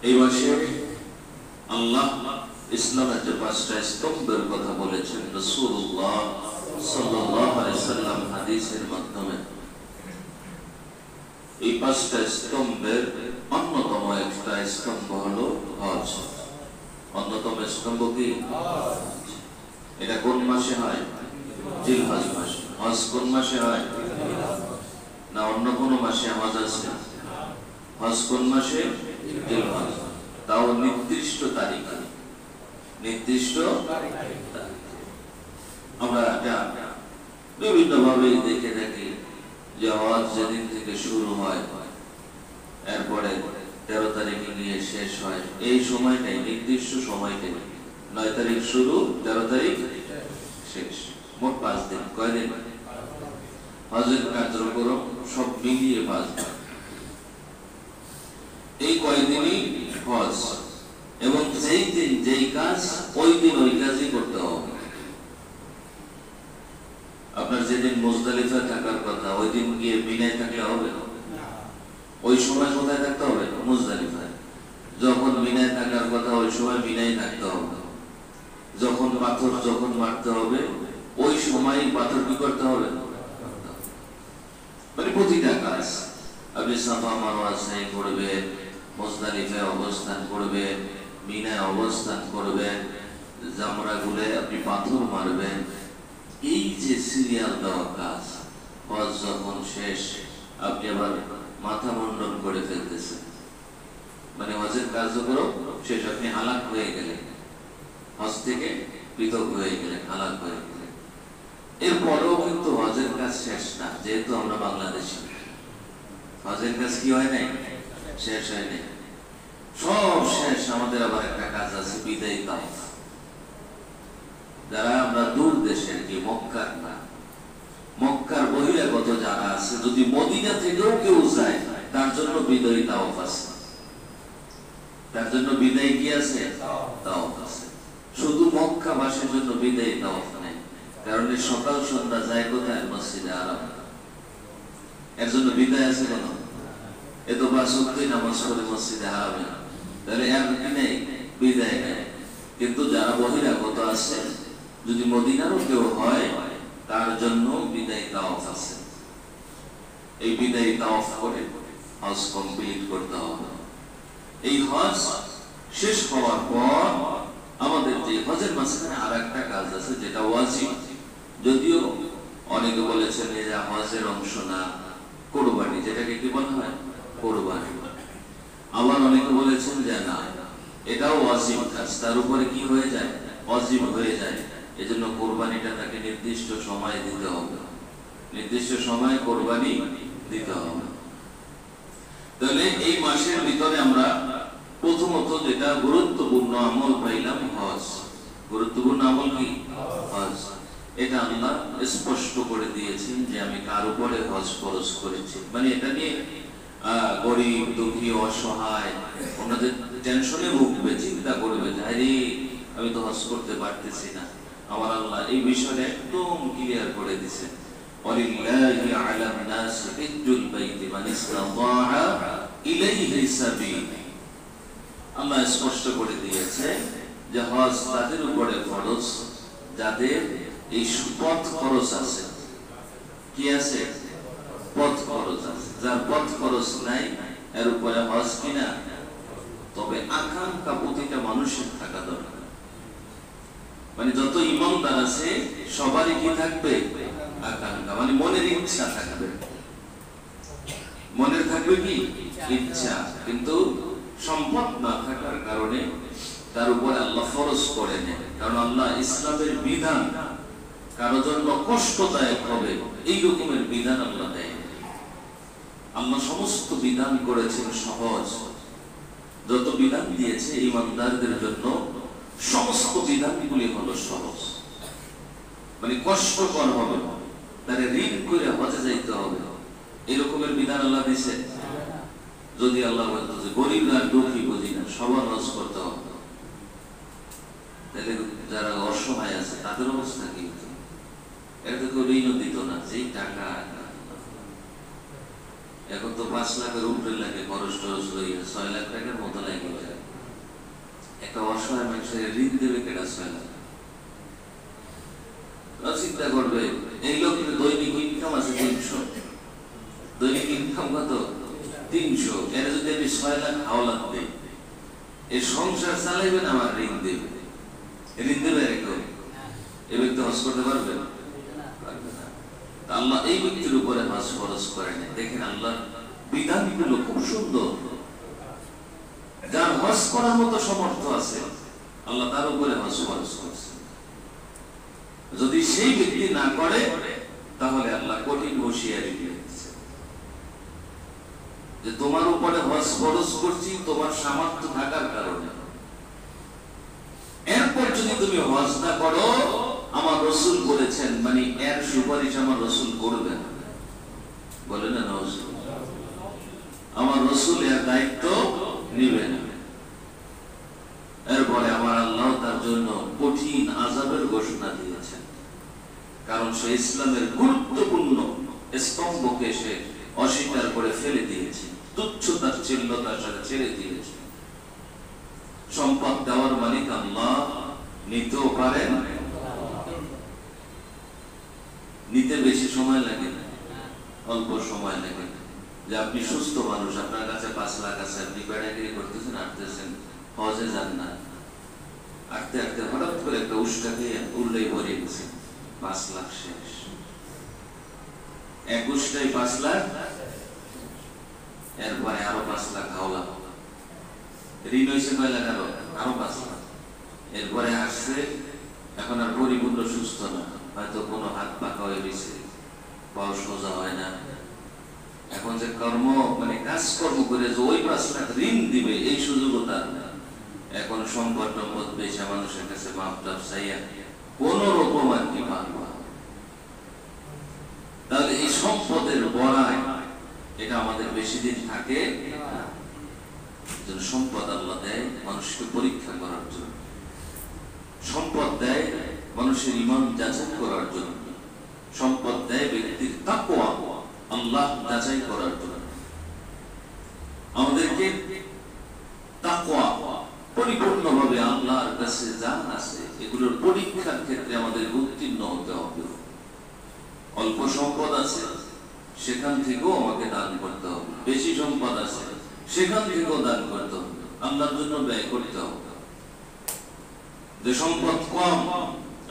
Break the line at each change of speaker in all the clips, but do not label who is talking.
এই মাসে আল্লাহ ইসলামের যে পাঁচটা স্তম্ভের কথা বলেছেন রাসূলুল্লাহ সাল্লাল্লাহু আলাইহি ওয়াসাল্লাম হাদিসের মাধ্যমে, এই পাঁচটা স্তম্ভের অন্যতম একটা স্তম্ভ হলো হজ। অন্যতম স্তম্ভ কি? এটা কোন মাসে হয়? জিলহজ মাসে। হজ কোন মাসে হয়? না অন্য কোন মাসে হজ আছে? হজ কোন মাসে? জিলহজ। তাও নির্দিষ্ট তারিখে, নির্দিষ্ট আমরা বিভিন্ন ভাবে দেখে থাকি যে হজ যেদিন থেকে শুরু হয় এরপরে 13 তারিখে গিয়ে শেষ হয়। এই সময়টাই নির্দিষ্ট সময়টাই 9 তারিখ শুরু, 13 তারিখ শেষ, মোট 5 দিন। কয়দিন? হজের কার্যক্রম সব মিলিয়ে 5 দিন। এই কয়দিনই হজ, এবং যেই দিন যেই কাজ ওই দিন ওই কাজই করতে হবে। আপনার যেদিন মুজদালিফায় থাকার কথা ওই দিন গিয়ে মিনায় থাকলে হবে? ওই সময় কোথায় থাকতে হবে? মুজদালিফায়। যখন মিনায় থাকার কথা ওই সময় মিনায় থাকতে হবে। যখন পাথর যখন মারতে হবে ওই সময় পাথর কি করতে হবে? মানে প্রতিটা কাজ আপনি সাফা মারওয়া সাই করবেন, মুজদালিফায় অবস্থান করবেন, মিনায় অবস্থান করবেন, জামরা গুলে আপনি পাথর মারবেন। এই যে সিরিয়াল দেওয়া কাজ, হজ যখন শেষ আপনি আবার মাথা মুন্ডন করে ফেলতেছেন, মানে হজের কার্যক্রম শেষ, আপনি হালাক হয়ে গেলেন, হজ থেকে পৃথক হয়ে গেলেন, হালাক হয়ে গেলেন। এরপরেও কিন্তু হজের কাজ শেষ না, যেহেতু আমরা বাংলাদেশি। হজের কাজ কি হয় নাই? শেষ হয় নাই, সব শেষ। আমাদের আবার একটা কাজ আছে, বিদায়ী তাওয়াফ। যারা আমরা দূর দেশের, কি মক্কার না, মক্কার বহিরাগত যারা আছে, যদি মদিনা থেকেও কেউ যায় তার জন্য বিদায়ী তাওয়াফ আছে, তার জন্য বিদায়ী কি আছে? তাওয়াফ আছে। শুধু মক্কাবাসীর জন্য বিদায়ী তাওয়াফ নেই, কারণ সকাল সন্ধ্যা যায় কোথায়? মসজিদে আরাম। এর জন্য বিদায় আছে কেন? এ তো বা সত্যি নামাজ পড়ে মসজিদে আরামে, তাহলে এর নেই, বিদায় নেই। কিন্তু যারা বহিরাগত আছে, যদি মদিনারও কেউ হয় তার জন্য বিদায়ী তাওয়াফ আছে। এই বিদায়ী তাওয়াফ করে হজ কমপ্লিট করতে হবে। এই হজ শেষ হওয়ার পর আমাদের যে হজের মাঝখানে আর একটা কাজ আছে যেটা ওয়াজিব, যদিও অনেকে বলেছেন যে হজের অংশ না, কুরবানি, যেটাকে কি বলা হয়? কুরবানি। আবার অনেকে বলেছেন যে না, এটাও ওয়াজিব কাজ, তার উপরে কি হয়ে যায়? ওয়াজিব হয়ে যায়। এজন্য কোরবানিটা তাকে নির্দিষ্ট সময় দিতে হবে, নির্দিষ্ট সময় কোরবানি দিতে হবে। তাহলে এই মাসের ভিতরে আমরা প্রথমত যেটা গুরুত্বপূর্ণ আমল পাইলাম হজ। গুরুত্বপূর্ণ আমল কি? হজ। এটা আল্লাহ স্পষ্ট করে দিয়েছেন যে আমি কার উপরে হজ ফরজ করেছি। মানে এটা নিয়ে গরিব, দুঃখী, অসহায় ওনাদের টেনশনে ভুগবে, চিন্তা করবে যে আরে আমি তো হজ করতে পারতেছি না। আমার আল্লাহ এই বিষয়টা একদম ক্লিয়ার করে দিয়েছে। ওয়ালিল্লাহি আলান নাস হিজ্জুল বাইতি মান ইসতাতাআ ইলাইহি সাবিল। আল্লাহ স্পষ্ট করে দিয়েছে যে হজ তাদের উপরে ফরজ যাদের এই পথ খরচ আছে। কি আছে? পথ খরচ আছে। যার পথ খরচ নাই এর উপরে হজ কিনা। তবে আকাঙ্ক্ষা প্রতিটা মানুষের থাকা দরকার। মানে যত ইমানদার আছে সবারই কি থাকবে? আকাঙ্ক্ষা, মানে মনের ইচ্ছা থাকবে। মনের থাকবে কি? ইচ্ছা। কিন্তু সম্পদ না থাকার কারণে তার উপরে আল্লাহ ফরজ করে নেন। কারণ আল্লাহ ইসলামের বিধান কারো জন্য কষ্টদায়ক হবে এই রকমের বিধান আল্লাহ দেয়। আল্লাহ সমস্ত বিধান করেছেন সহজ। যত বিধান দিয়েছে ইমানদারদের জন্য সমস্ত বিধানগুলি হলো সহজ, মানে কষ্টকর হবে না, তারে ঋণ করে হজে যাইতে হবে এরকমের বিধান আল্লাহ দিয়েছে। যদি আল্লাহ বলতো যে গরিব আর দুঃখী বুঝি না, সবার হজ করতে হবে, তাহলে যারা অসহায় আছে তাদের অবস্থা কি হতো? এটা কেউ ঋণও দিত না, যেই টাকা। এখন তো 5 লাখের উপরে লাগে, খরচ টরচ লইয়া 6 লাখ টাকার মতো লাগে। অসহায় মানুষের ঋণ দেবে কেটা 6 লাখ? চিন্তা করবে এই লোকের দৈনিক ইনকাম আছে 300, দৈনিক ইনকাম কত? 300। এর যদি আমি 6 লাখ হাওলাত দেই, এই সংসার চালাইবেন আমার ঋণ দেবে? ঋণ দেবে এরকম? এই ব্যক্তি হজ করতে পারবে না? আল্লাহ এই ব্যক্তির উপরে হজ ফরজ করেন। দেখেন আল্লাহ বিধানগুলো খুব সুন্দর। যার হজ করার মতো সামর্থ্য আছে আল্লাহ তার উপরে হজ ফরজ করেছেন। যদি সেই ব্যক্তি না করে তাহলে আল্লাহ কঠিন হুঁশিয়ারি দিয়েছে যে তোমার উপরে হজ ফরজ করছি তোমার সামর্থ্য থাকার কারণে। এরপর যদি তুমি হজ না করো, আমার রাসূল বলেছেন, মানে এর সুপারিশ আমার রাসূল করবেন। বলেন না রাসূল, আমার রাসূল এর দায়িত্ব নেবেন। এরপরে আমার আল্লাহ তার জন্য কঠিন আযাবের ঘোষণা দিয়েছেন, কারণ সে ইসলামের গুরুত্বপূর্ণ স্তম্ভকে সে অস্বীকার করে ফেলে দিয়েছে, তুচ্ছতার চিহ্নতার সাথে ছেড়ে দিয়েছে। সম্পদ দেওয়ার মালিক আল্লাহ, নিতেও পারেন, নিতে বেশি সময় লাগে না, অল্প সময় লাগে। যে আপনি সুস্থ মানুষ, আপনার কাছে 5 লাখ আছে, আপনি বেড়াগিরি করতেছেন, হাঁটতেছেন, হজে যান না, হাঁটতে হাঁটতে হঠাৎ করে একটা উষ্টা খেয়ে উল্লেই ভরে গেছে, 5 লাখ শেষ। এক উষ্টাই 5 লাখ, এরপরে আরো 5 লাখ হাওলা, ঋণ হয়েছে কয় লাখ? আরো 5 লাখ। এরপরে আসছে, এখন আর পরিপূর্ণ সুস্থ না, হয়তো কোনো হাত পাকা হয়ে গেছে, পাও সোজা হয় না। এখন যে কর্ম, মানে কাজকর্ম করে যে ওই 5 লাখ ঋণ দিবে এই সুযোগও তার না। এখন সম্পদ টম্পদ পেয়েছে, মানুষের কাছে মাপ টাপ চাইয়া কোন রকম আর কি পারবা। তাহলে এই সম্পদের বড়াই, এটা আমাদের বেশি দিন থাকে। সম্পদ আল্লাহ দেয় মানুষকে পরীক্ষা করার জন্য, সম্পদ দেয় মানুষের ঈমান যাচাই করার জন্য, সম্পদ দেয় ব্যক্তির তাকওয়া আল্লাহ যাচাই করার জন্য। আমাদেরকে তাকওয়া পরিপূর্ণভাবে আল্লাহর কাছে যা আছে এগুলোর পরীক্ষার ক্ষেত্রে আমাদের উত্তীর্ণ হতে হবে। অল্প সম্পদ আছে সেখান থেকেও আমাকে দান করতে হবে, বেশি সম্পদ আছে সেখান থেকেও দান করতে হবে, আল্লাহর জন্য ব্যয় করতে হবে। যে সম্পদ কম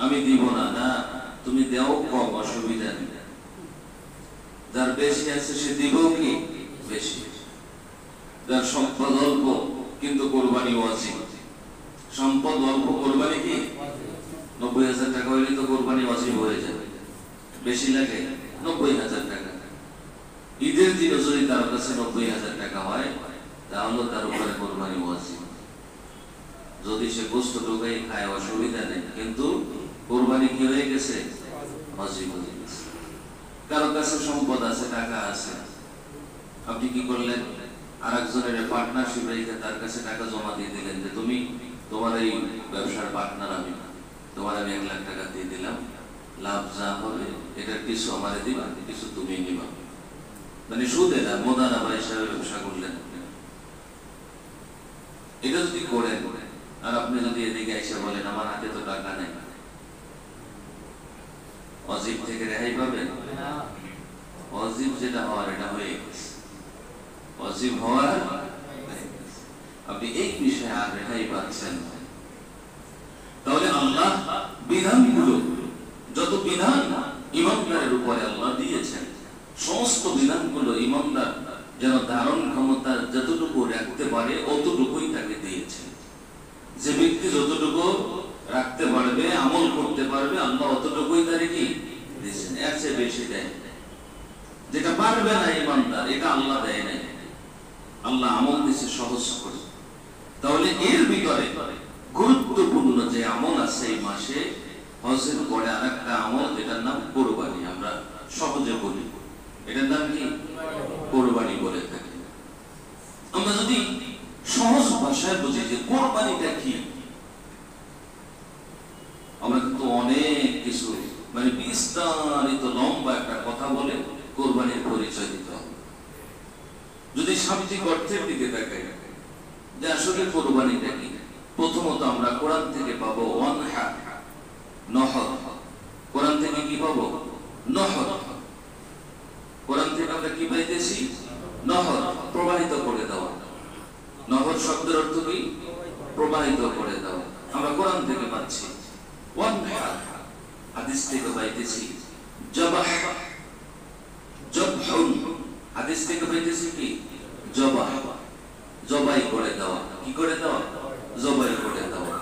আমি দিব না, না তুমি দেও কম, অসুবিধা নেই। যার বেশি আছে সে দিব কি বেশি। যার সম্পদ অল্প কিন্তু কোরবানি ওয়াজিব, সম্পদ অল্প কোরবানি কি 90,000 টাকা হইলে তো কোরবানি ওয়াজিব হয়ে যাবে। বেশি লাগে 90,000 টাকা। ঈদের দিনে যদি তার কাছে 90,000 টাকা হয় তাহলে তার উপরে কোরবানি ওয়াজিব। যদি সে গোশত ঢুকাই খায় অসুবিধা নেই, কিন্তু কোরবানি কি হয়ে গেছে? ওয়াজিব হয়ে গেছে। কারো কাছে সম্পদ আছে, টাকা আছে, আপনি কি করলেন? আরেকজনের পার্টনারশিপ রেখে তার কাছে টাকা জমা দিয়ে দিলেন যে তুমি তোমার এই ব্যবসার পার্টনার, আমি তোমার আমি 1 লাখ টাকা দিয়ে দিলাম, লাভ যা হবে এটার কিছু আমারে দিবা, কিছু তুমি নিবা। মানে সুদে না, মোদারাবা হিসাবে ব্যবসা করলেন। এটা যদি করেন আর আপনি যদি এদিকে এসে বলেন আমার হাতে তো টাকা নেই, ওয়াজিব থেকে রেহাই পাবেন? ওয়াজিব যেটা হওয়ার এটা হয়ে গেছে, ওয়াজিব হওয়ার আপনি এই বিষয়ে আর রেহাই পাচ্ছেন। তাহলে আল্লাহ বিধানগুলো, যত বিধান ইমানদারের উপরে আল্লাহ দিয়েছেন, সমস্ত বিধানগুলো ইমানদার যেন ধারণ ক্ষমতা যতটুকু রাখতে পারে অতটুকুই তাকে দিয়েছেন। যে ব্যক্তি যতটুকু রাখতে পারবে, আমল করতে পারবে, আল্লাহ অতটুকুই তারে কি দিয়েছেন, এর চেয়ে বেশি দেয়। যেটা পারবে না ইমানদার, এটা আল্লাহ দেয় নাই, আল্লাহ আমল দিয়েছে সহজ করে। তাহলে এর ভিতরে গুরুত্বপূর্ণ যে আমল আছে এই মাসে, হজের পরে আরেকটা আমল যেটার নাম কোরবানি, আমরা সহজে বলি এটার নাম কি? কোরবানি বলে থাকি। আমরা যদি সহজ ভাষায় বুঝি যে কোরবানিটা কি, আমরা কিন্তু অনেক কিছু মানে বিস্তারিত লম্বা একটা কথা বলে কোরবানির পরিচয় দিতে হবে। যদি শাব্দিক অর্থের দিকে তাকাই যে আসলে কোরবানিটা কি, প্রথমত আমরা কোরআন থেকে পাবো ওয়ানহার, নহর। কোরআন থেকে কি পাবো? নহর। কোরআন থেকে আমরা কি পাইতেছি? নহর, প্রবাহিত করে দেওয়া। নহর শব্দের অর্থ কি? প্রবাহিত করে দেওয়া। আমরা কোরআন থেকে পাচ্ছি। ওয়ানহার, হাদিস থেকে পাইতেছি জবাহ, জবহুন, হাদিস থেকে পাইতেছি কি? জবাহ, জবাই করে দেওয়া। কি করে দেওয়া? জবাই করে দেওয়া।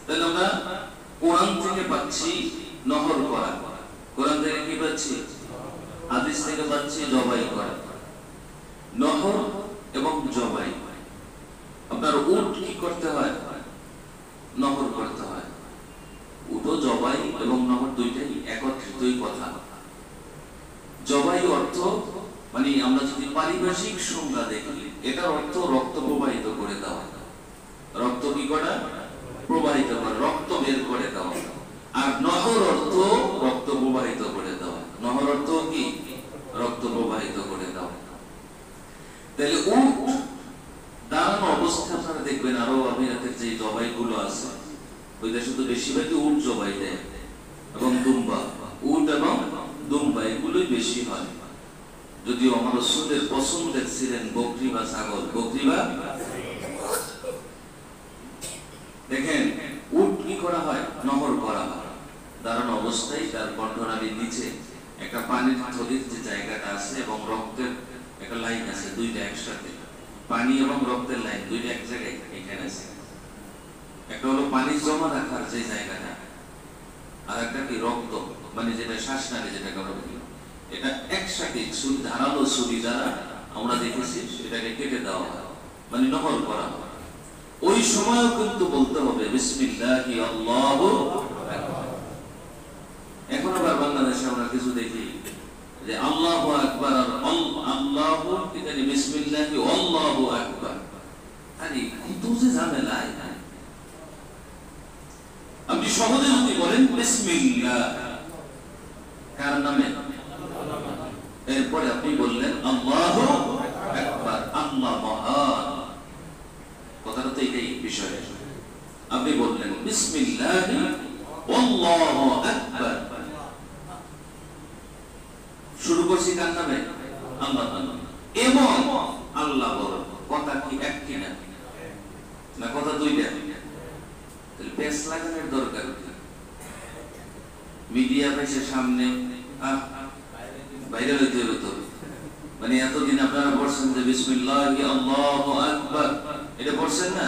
তাহলে আমরা কোরআন থেকে পাচ্ছি নহর করা, কোরআন থেকে কি পাচ্ছি? হাদিস থেকে পাচ্ছি জবাই করা। নহর এবং জবাই। আপনার উট কি করতে হয়? নহর করতে হয়। উটও জবাই এবং নহর দুইটাই একত্রিতই কথা। জবাই অর্থ মানে আমরা যদি পারিভাষিক সংজ্ঞা দেখি, এটার অর্থ রক্ত প্রবাহিত করে দেওয়া। রক্ত কি করা? প্রবাহিত করা, রক্ত বের করে দেওয়া। আর নহর অর্থ রক্ত প্রবাহিত করে দেওয়া। নহর অর্থ কি? রক্ত প্রবাহিত করে দেওয়া। তাহলে উট দাঁড়ানো অবস্থা আপনারা দেখবেন আরো আমিরাতের যে জবাই গুলো আছে, ওই দেশে তো বেশিরভাগই উট জবাই দেয় এবং দুম্বা। উট এবং দুম্বা এগুলোই বেশি হয়। যদিও আমার রাসূলের পছন্দের ছিলেন বকরি বা ছাগল। বকরি বা দেখেন উট কি করা হয়? নহর করা হয়। দাঁড়ানো অবস্থায় তার কণ্ঠনালীর নিচে একটা পানির থলির যে জায়গাটা আছে এবং রক্তের একটা লাইন আছে, দুইটা একসাথে, পানি এবং রক্তের লাইন দুইটা এক জায়গায় এখানে আছে। একটা হলো পানি জমা রাখার যে জায়গাটা, আর একটা কি রক্ত মানে যেটা শ্বাস নালী, যেটা আমরা বলি, এটা একসাথে ধারালো ছুরি দ্বারা আমরা দেখেছি সেটাকে কেটে দেওয়া হয়, মানে নহর করা হয়। ওই সময়ও কিন্তু বলতে হবে বিসমিল্লাহি আল্লাহু আকবার। এখন আবার বাংলাদেশে আমরা কিছু দেখি যে আল্লাহু আকবার আর আল্লাহু কি বিসমিল্লাহি আল্লাহু আকবার। আরে কত যে ঝামেলা। আপনি সহজে যদি বলেন বিসমিল্লাহ, কার নামে? এরপরে আপনি বললেন আল্লাহু আকবার, আল্লাহ মহান। কথাটা তো এটাই বিষয়। আপনি বললেন বিসমিল্লাহি আল্লাহু আকবার। শুরু করছি কার নামে? আল্লাহ নামে। এবং আল্লাহ বড়। কথা কি এক কিনা? না কথা দুইটা? তাহলে পেস লাগানোর দরকার কি? মিডিয়া পেশে সামনে বাইরে হইতে হতো। মানে এতদিন আপনারা পড়ছেন যে বিসমিল্লাহি আল্লাহু আকবার, এটা পড়ছেন না?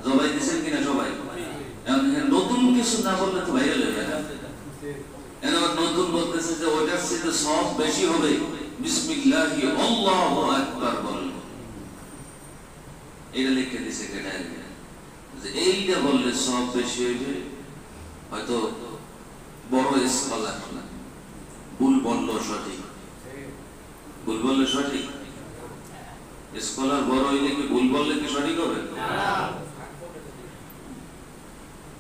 জবাই দিচ্ছেন কিনা সবাই? নতুন কিছু না বললে তো ভাইরাল হয়ে যাবে। এবার নতুন বলতেছে যে ওইটার চেয়ে সব বেশি হবে বিসমিল্লাহি আল্লাহু আকবার বললে। এটা লিখে দিছে কেটে যে এইটা বললে সব বেশি হইবে। হয়তো বড় স্কলার ভুল বললো সঠিক, ভুল বললে সঠিক। স্কলার বড় হইলে কি ভুল বললে কি সঠিক হবে?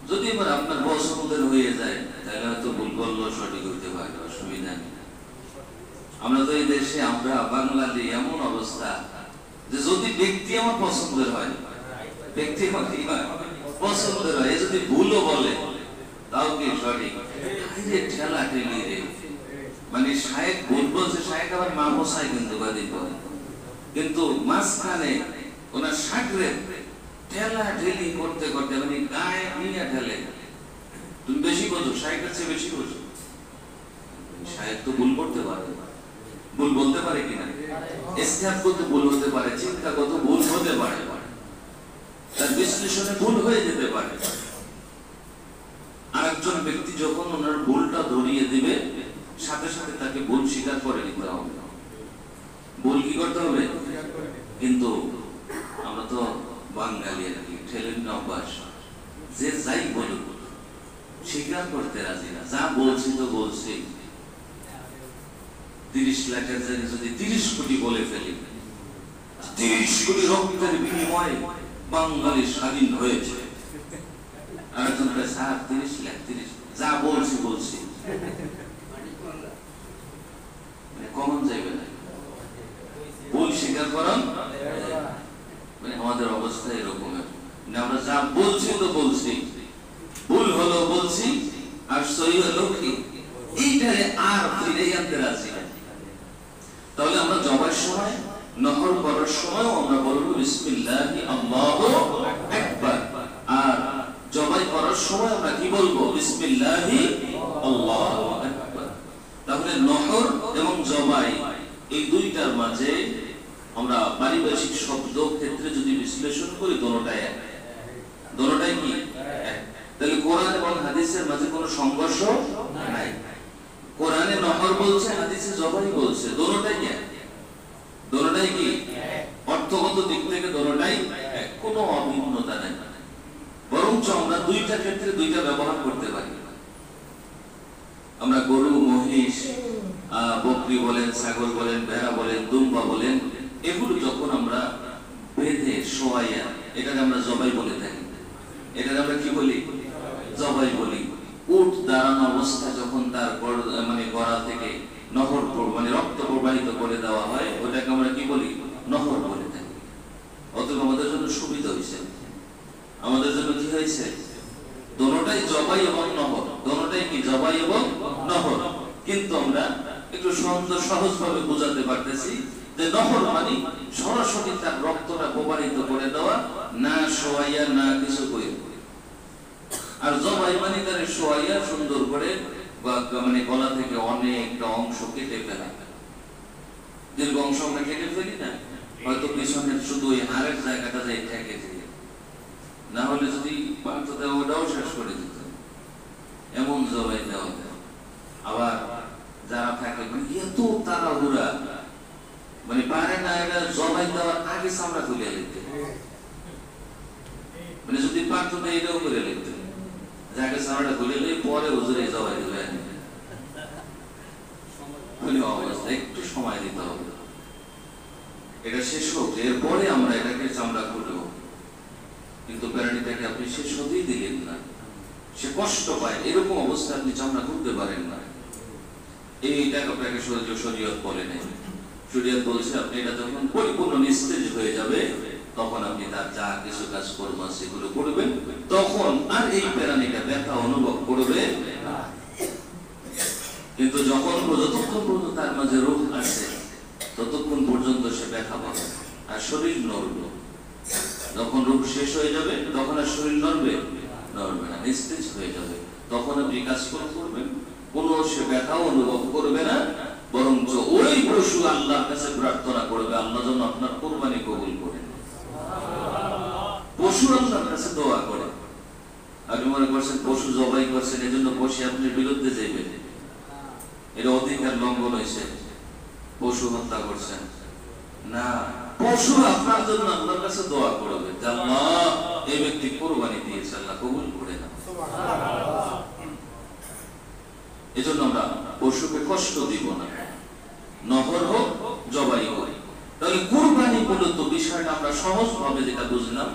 যদি এবার আপনার পছন্দের হয়ে যায় তাহলে হয়তো ভুল বললেও সঠিক হইতে পারে, অসুবিধা নেই। আমরা তো এই দেশে, আমরা বাঙালি এমন অবস্থা যে যদি ব্যক্তি আমার পছন্দের হয়, ব্যক্তি আমার কি হয়? পছন্দের হয়, যদি ভুলও বলে তাও কি সঠিক? ঠেলা ঠেলি রে, মানে শায়েক ভুল বলছে, শায়েক আবার মা বসায় কিন্তু বাদী করে, কিন্তু মাঝখানে ওনার সাগরে ঠেলা ঠেলি করতে করতে মানে গায়ে নিয়ে ঠেলে। তুমি বেশি বোঝো, শায়েকের চেয়ে বেশি বোঝো। শায়েক তো ভুল করতে পারে, ভুল বলতে পারে কিনা? ইসতিহাদ কত ভুল হতে পারে, চিন্তা কত ভুল হতে পারে, তার বিশ্লেষণে ভুল হয়ে যেতে পারে। আরেকজন ব্যক্তি যখন ওনার ভুলটা ধরিয়ে দিবে, সাথে সাথে তাকে ভুল স্বীকার করে নিতে হবে। ভুল কি করতে হবে? কিন্তু আমরা তো বাঙালি আর কি, ঠেলে না অভ্যাস। যে যাই বলুক স্বীকার করতে রাজি না। যা বলছি তো বলছি। 30 লাখের জায়গায় যদি 30 কোটি বলে ফেলি, 30 কোটি রক্তের বিনিময়ে বাঙালি স্বাধীন হয়েছে, আরেকজন স্যার 30 লাখ, 30 যা বলছি বলছি, কমন যাইবে না। ভুল স্বীকার করেন, মানে আমাদের অবস্থা এরকম। আমরা যা বলছি তো বলছি, ভুল হলো বলছি, আর সহি হলো কি এইটারে আর ফিরে আনতে রাজি না। তাহলে আমরা জবাইয়ের সময়, নহর করার সময় আমরা বলবো বিসমিল্লাহি আল্লাহু আকবার, আর জবাই করার সময় আমরা কি বলবো? বিসমিল্লাহি আল্লাহু আকবার। তাহলে নহর এবং জবাই এই দুইটার মাঝে আমরা পারিভাষিক শব্দ ক্ষেত্রে যদি বিশ্লেষণ করি, দোনোটাই এক। দোনোটাই কি এক? তাহলে কোরআন এবং হাদিসের মাঝে কোনো সংঘর্ষ নাই। কোরআনে নহর বলছে, হাদিসে জবাই বলছে, দোনোটাই এক। দোনোটাই কি অর্থগত দিক থেকে দোনোটাই এক, কোনো অভিন্নতা নাই। বরঞ্চ আমরা দুইটা ক্ষেত্রে দুইটা ব্যবহার করতে পারি। আমরা গরু, মহিষ, বকরি বলেন, ছাগল বলেন, ভেড়া বলেন, দুম্বা বলেন, এগুলো যখন আমরা বেঁধে শোয়াইয়া, এটাকে আমরা জবাই বলে থাকি। এটাকে আমরা কি বলি? জবাই বলি। উট দাঁড়ানো অবস্থায় যখন তার মানে গড়া থেকে নহর মানে রক্ত প্রবাহিত করে দেওয়া হয়, ওটাকে আমরা কি বলি? নহর বলে থাকি। অতএব আমাদের জন্য সুবিধা হয়েছে, আমাদের জন্য কি হয়েছে? দোনোটাই জবাই এবং নহর, দোনোটাই কি জবাই এবং নহর। কিন্তু আমরা একটু সহজভাবে বোঝাতে পারতেছি যে নহর মানে সরাসরি তার রক্তটা প্রবাহিত করে দেওয়া, না শোয়াইয়া, না কিছু করে। আর জবাই মানে তার শোয়াইয়া সুন্দর করে মানে গলা থেকে অনেকটা অংশ কেটে ফেলা। দীর্ঘ অংশ আমরা কেটে ফেলি না, হয়তো পিছনের শুধু ওই হাড়ের জায়গাটা যাই ঠেকে দিয়ে, না হলে যদি পান্ত দেওয়া ওটাও শেষ করে দিত, এমন জবাই দেওয়া। আবার যারা থাকে মানে এত তাড়াহুড়া, মানে পারে না এটা জবাই দেওয়ার আগে চামড়া খুলে লিখতে, মানে যদি পারতো না এটাও করে লিখতে, যাকে চামড়াটা খুলে নিয়ে পরে হুজুরে জবাই দেবে। অবস্থা একটু সময় দিতে হবে, এটা শেষ হোক, এরপরে আমরা এটাকে চামড়া খুলব। কিন্তু প্রাণীটাকে আপনি শেষ হতেই দিলেন না, সে কষ্ট পায়, এরকম অবস্থা আপনি চামড়া খুলতে পারেন না। এইটাকে আপনাকে শরীয়ত বলে নেই। শরীয়ত বলছে আপনি এটা যখন পরিপূর্ণ নিস্তেজ হয়ে যাবে, তখন আপনি তার যা কিছু কাজ করবেন সেগুলো করবেন, তখন আর এই প্রাণীটা ব্যথা অনুভব করবে না। কিন্তু যতক্ষণ পর্যন্ত তার মাঝে রোগ আছে, ততক্ষণ পর্যন্ত সে ব্যথা পাবে আর শরীর নড়বে। যখন রোগ শেষ হয়ে যাবে, তখন আর শরীর নড়বে না, নিস্তেজ হয়ে যাবে। তখন আপনি কাজ করবেন, কোনো সে ব্যথাও অনুভব করবে না, বরঞ্চ ওই পশু আল্লাহর কাছে প্রার্থনা করবে, আল্লাহ যেন আপনার কুরবানি কবুল করেন। পশু আল্লাহর কাছে দোয়া করে। আপনি মনে করছেন পশু জবাই করছেন, এজন্য পশু আপনার বিরুদ্ধে যাইবে, এটা অধিকার লঙ্ঘন হয়েছে, পশু হত্যা করছেন না। পশু আপনার জন্য আল্লাহর কাছে দোয়া করবে, আল্লাহ এই ব্যক্তি কুরবানি দিয়েছে, আল্লাহ কবুল করে না। এজন্য আমরা পশুকে কষ্ট দিব না, নহর হোক জবাই হোক। তাহলে কুরবানি মূলত বিষয়টা আমরা সহজভাবে যেটা বুঝলাম,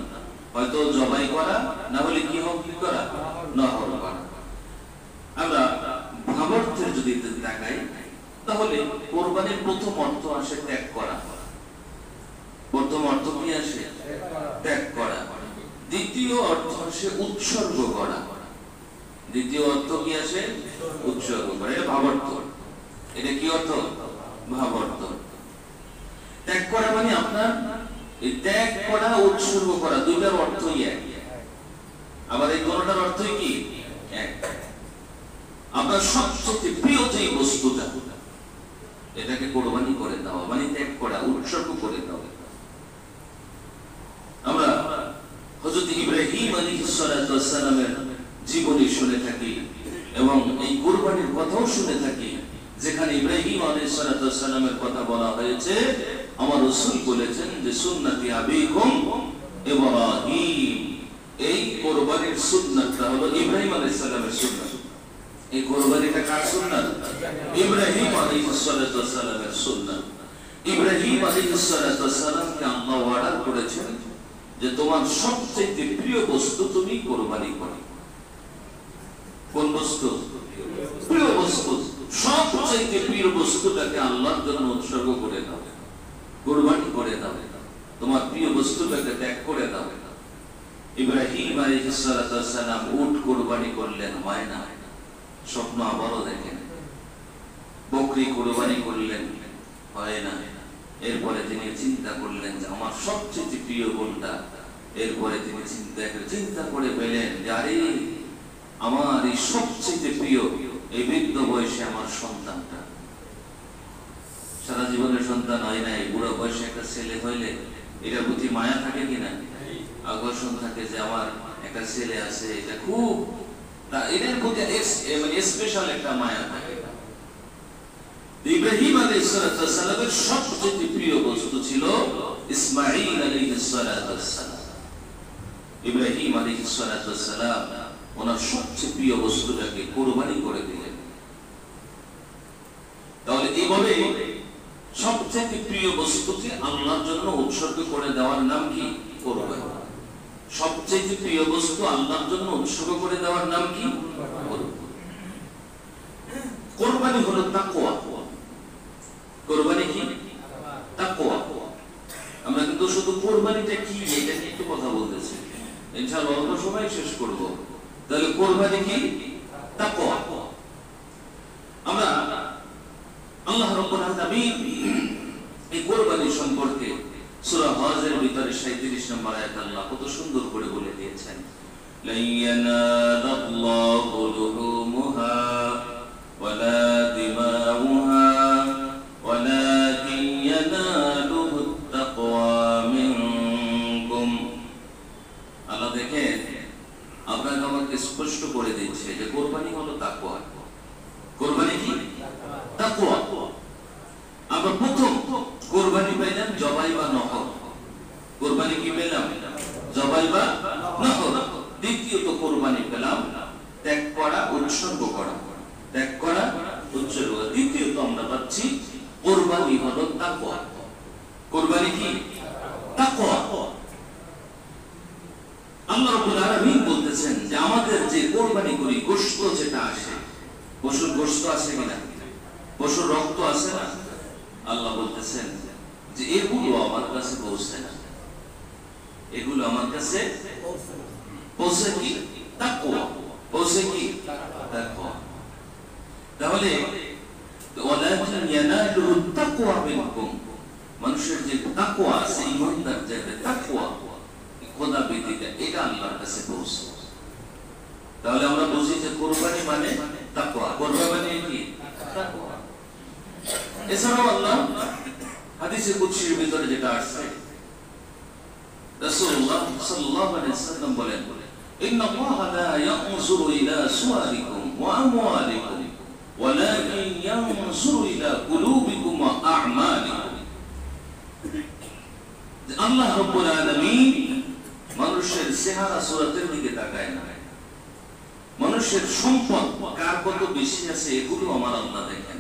হয়তো জবাই করা, না হলে কি হোক কি করা, নহর করা। আমরা ভাবার্থের যদি দেখাই, তাহলে কোরবানির প্রথম অর্থ আসে ত্যাগ করা। প্রথম অর্থ কি আসে? ত্যাগ করা। দ্বিতীয় অর্থ আসে উৎসর্গ করা। দ্বিতীয় অর্থ কি আসে? উৎসর্গ করা। এটা ভাবার্থ। এটা কি অর্থ? ভাবার্থ। ত্যাগ করা মানে আপনার এই ত্যাগ করা, উৎসর্গ করা দুইটার অর্থই এক। আবার এই দুটোটার অর্থই কি এক। আপনার সবচেয়ে প্রিয় যে বস্তুটা, এটাকে কোরবানি করে দেওয়া মানে ত্যাগ করা, উৎসর্গ করে দেওয়া। আমরা হযরত ইব্রাহিম আলাইহিস সালামের জীবনী শুনে থাকি এবং এই কুরবানির কথাও শুনে থাকি, যেখানে ইব্রাহিম আলাইহিস সালামের কথা বলা হয়েছে। আমার রাসূল বলেছেন যে সুন্নতি আবিকুম ইব্রাহিম, এই কুরবানির সুন্নাতটা হলো ইব্রাহিম আলাইহিস সালামের সুন্নাত। এই কুরবানিটা কার সুন্নাত? ইব্রাহিম আলাইহিস সালামের সুন্নাত। ইব্রাহিম আলাইহিস সালামকে আল্লাহ অর্ডার করেছেন যে তোমার সবচেয়ে প্রিয় বস্তু তুমি কুরবানি করো। কোন বস্তু? প্রিয় বস্তু। সবচেয়ে প্রিয় বস্তুটাকে আল্লাহর জন্য উৎসর্গ করে দাও, কুরবানি করে দাও, তোমার প্রিয় বস্তুটাকে ত্যাগ করে দাও। ইব্রাহিম আলাইহিস সালাম উট কুরবানি করলেন, হয় না, স্বপ্ন আবারও দেখেন। বকরি কুরবানি করলেন, হয় না। এরপরে তিনি চিন্তা করলেন যে আমার সবচেয়ে প্রিয় কোনটা। এরপরে তিনি চিন্তা করে পেলেন যে আরে আমার এই সবচেয়ে প্রিয় এই বৃদ্ধ বয়সে আমার সন্তানটা। সারা জীবনের সন্তান হয় নাই, বুড়ো বয়সে একটা ছেলে হইলে এটার প্রতি মায়া থাকে কিনা, আকর্ষণ থাকে যে আমার একটা ছেলে আছে, এটা খুব এটার প্রতি স্পেশাল একটা মায়া থাকে। ইব্রাহিম আলাইহিস সালামের সবচেয়ে প্রিয় বস্তু ছিল ইসমাঈল আলাইহিস সালাম। ইব্রাহিম আলাইহিস সালাম ওনার সবচেয়ে প্রিয় বস্তুটাকে কুরবানি করে দিলেন। তাহলে এইভাবে সবচেয়ে প্রিয় বস্তুকে আল্লাহর জন্য উৎসর্গ করে দেওয়ার নাম কি? কুরবানি। সবচেয়ে প্রিয় বস্তু আল্লাহর জন্য উৎসর্গ করে দেওয়ার নাম কি? কুরবানি হলো তাকওয়া। কুরবানি কি? তাকওয়া। আমরা কিন্তু শুধু কুরবানিটা কি এটা নিয়ে একটু কথা বলতেছি, ইনশাআল্লাহ অল্প সময় শেষ করব। তাহলে কুরবানি কি? তাকওয়া। আমরা আল্লাহ রাব্বুল আলামিন এই কুরবানি সম্পর্কে সূরা হজের ভিতরে 37 নম্বর আয়াতে আল্লাহ কত সুন্দর করে বলে দিয়েছেন, লা ইয়ানালাল্লাহু লুহুমুহা ওয়ালা দিমাউহা ওয়ালাকিন ইয়ানালুহুত তাকওয়া মিনকুম। আল্লাহ দেখেন আপনাকে আমাকে স্পষ্ট করে দিচ্ছে যে কুরবানি হলো তাকওয়া। কুরবানি কি? তাকওয়া। আমরা প্রথম কুরবানি পেলাম জবাই বা নহর। কুরবানি কি পেলাম? জবাই বা নহর। দ্বিতীয়ত কুরবানি পেলাম ত্যাগ করা, উৎসর্গ করা। ত্যাগ করা, উৎসর্গ করা। দ্বিতীয়ত আমরা পাচ্ছি কুরবানি হলো তাকওয়া। কুরবানি কি? তাকওয়া। আল্লাহ রাব্বুল আলামিন বলতেছেন যে আমাদের যে কুরবানি করি গোশত যেটা আসে, পশুর গোশত আছে কিনা, পশুর রক্ত আছে না, আল্লাহ বলতেছেন যে এগুলো আমার কাছে পৌঁছে না, এগুলো আমার কাছে পৌঁছে কি? তাকওয়া। পৌঁছে কি? তাকওয়া। তাহলে ওয়ালাকিন ইয়ানালুহুত তাকওয়া মিনকুম, মানুষের যে তাকওয়া আছে, ঈমানদার যে তাকওয়া, খোদা ভীতিটা, এটা আল্লাহর কাছে পৌঁছে। তাহলে আমরা বুঝি যে কুরবানি মানে তাকওয়া। কুরবানি মানে কি? তাকওয়া। এছাড়াও আল্লাহ হাদিসে কুদসির ভিতরে যেটা আসছে, রাসূলুল্লাহ সাল্লাল্লাহু আলাইহি ওয়াসাল্লাম বলেন, ইন্নাল্লাহা লা ইয়ানজুরু ইলা সুওয়ারিকুম ওয়া আমওয়ালিকুম ওয়ালাকিন ইয়ানজুরু ইলা কুলুবিকুম ওয়া আ'মালিকুম। আল্লাহ রাব্বুল আলামিন মানুষের চেহারা সুরাতের দিকে তাকায় না, মানুষের সম্পদ কার কত বেশি আছে এগুলো আমার আল্লাহ দেখেন।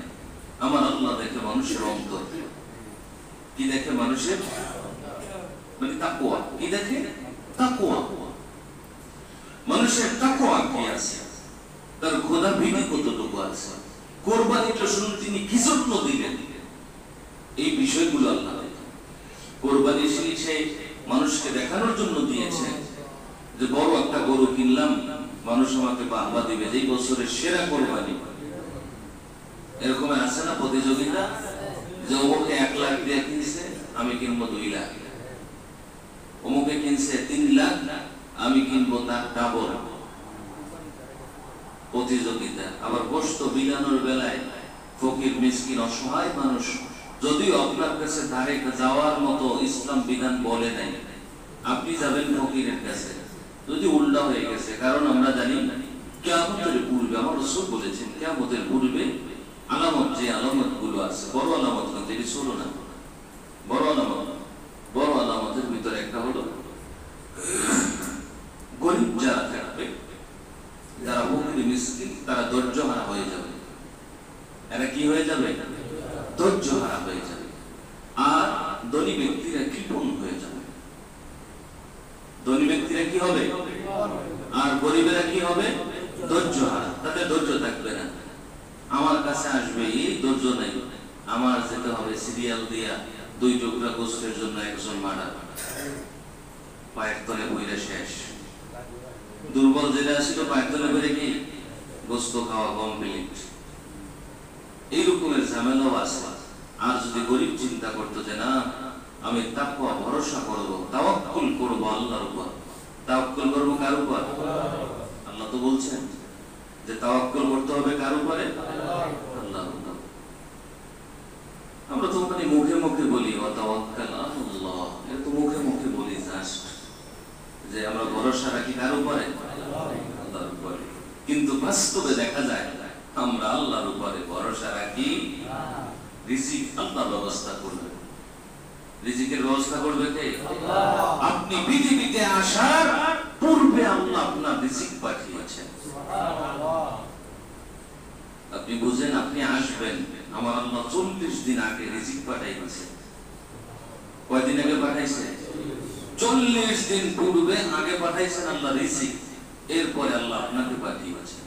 আমার আল্লাহ দেখে মানুষের অন্তর। কি দেখে? মানুষের মানে তাকওয়া। কি দেখে? তাকওয়া। মানুষের তাকওয়া কি আছে, তার খোদা ভীতি কতটুকু আছে, কুরবানিটা শুনুন তিনি কি জন্য দিলেন, এই বিষয়গুলো আল্লাহ দেখেন। কুরবানি সেই মানুষকে দেখানোর জন্য দিয়েছে যে বড় একটা গরু কিনলাম, মানুষ আমাকে বাহবা দিবে, যেই বছরের সেরা কুরবানি। এরকম আছে না প্রতিযোগিতা, যে অমুকে 1 লাখ দিয়ে কিনছে, আমি কিনবো 2 লাখ, অমুকে কিনছে 3 লাখ, আমি কিনবো তার ডাবল। প্রতিযোগিতা। আবার গোশত বিলানোর বেলায় ফকির মিসকিন অসহায় মানুষ, যদিও আপনার কাছে ধারে যাওয়ার মতো ইসলাম বিধান বলে নাই, আপনি যাবেন ফকিরের কাছে, যদি উল্টা হয়ে গেছে। কারণ আমরা জানি কিয়ামতের পূর্বে, আমার রাসূল বলেছেন কিয়ামতের পূর্বে আলামত, যে আলামত গুলো আছে, বড় আলামত কিন্তু এটি ছোট না, বড় আলামত। বড় আলামতের ভিতরে একটা হলো গরিব যারা থাকবে, যারা ফকির মিসকিন, তারা ধৈর্যহারা হয়ে যাবে। এরা কি হয়ে যাবে? ধৈর্যহারা হয়ে যাবে। আর ধনী ব্যক্তিরা কৃপণ হয়ে যাবে। ধনী ব্যক্তিরা কি হবে? আর গরিবেরা কি হবে? ধৈর্যহারা। তাদের ধৈর্য থাকবে না। আমার কাছে আসবে, এই ধৈর্য নাই, আমার যেতে হবে সিরিয়াল দিয়া 2 টুকরা গোশতের জন্য একজন মারা, পায়ের তলে বইরা শেষ। দুর্বল যেটা ছিল পায়ের তলে করে কি গোস্ত খাওয়া কমপ্লিট, এই রকমের ঝামেলাও আছে। আর যদি গরিব চিন্তা করতো যে না আমি তাকওয়া ভরসা করব, তাওয়াক্কুল করব আল্লাহর উপর, তাওয়াক্কুল করব কার উপর? আল্লাহ তো বলছেন যে তাওয়াক্কুল করতে হবে কার উপরে? আল্লাহর উপর। আমরা তো মানে মুখে মুখে বলি ওয়া তাওয়াক্কাল আলাল্লাহ, এটা তো মুখে মুখে বলি জাস্ট যে আমরা ভরসা রাখি কার উপরে? আল্লাহর উপরে। কিন্তু বাস্তবে দেখা যায় আমরা আল্লাহর উপরে ভরসা রাখি। রিজিক আল্লাহ ব্যবস্থা করবে, রিজিকের ব্যবস্থা করবে কে? আল্লাহ। আপনি পৃথিবীতে আসার পূর্বে আল্লাহ আপনার রিজিক পাঠিয়েছেন। সুবহানাল্লাহ। আপনি বুঝেন আপনি আসবেন, আমার আল্লাহ 40 দিন আগে রিজিক পাঠাইছে। কয়দিন আগে পাঠাইছে? 40 দিন পূর্বে আগে পাঠাইছেন আল্লাহ রিজিক, এরপরে আল্লাহ আপনাকে পাঠিয়েছে।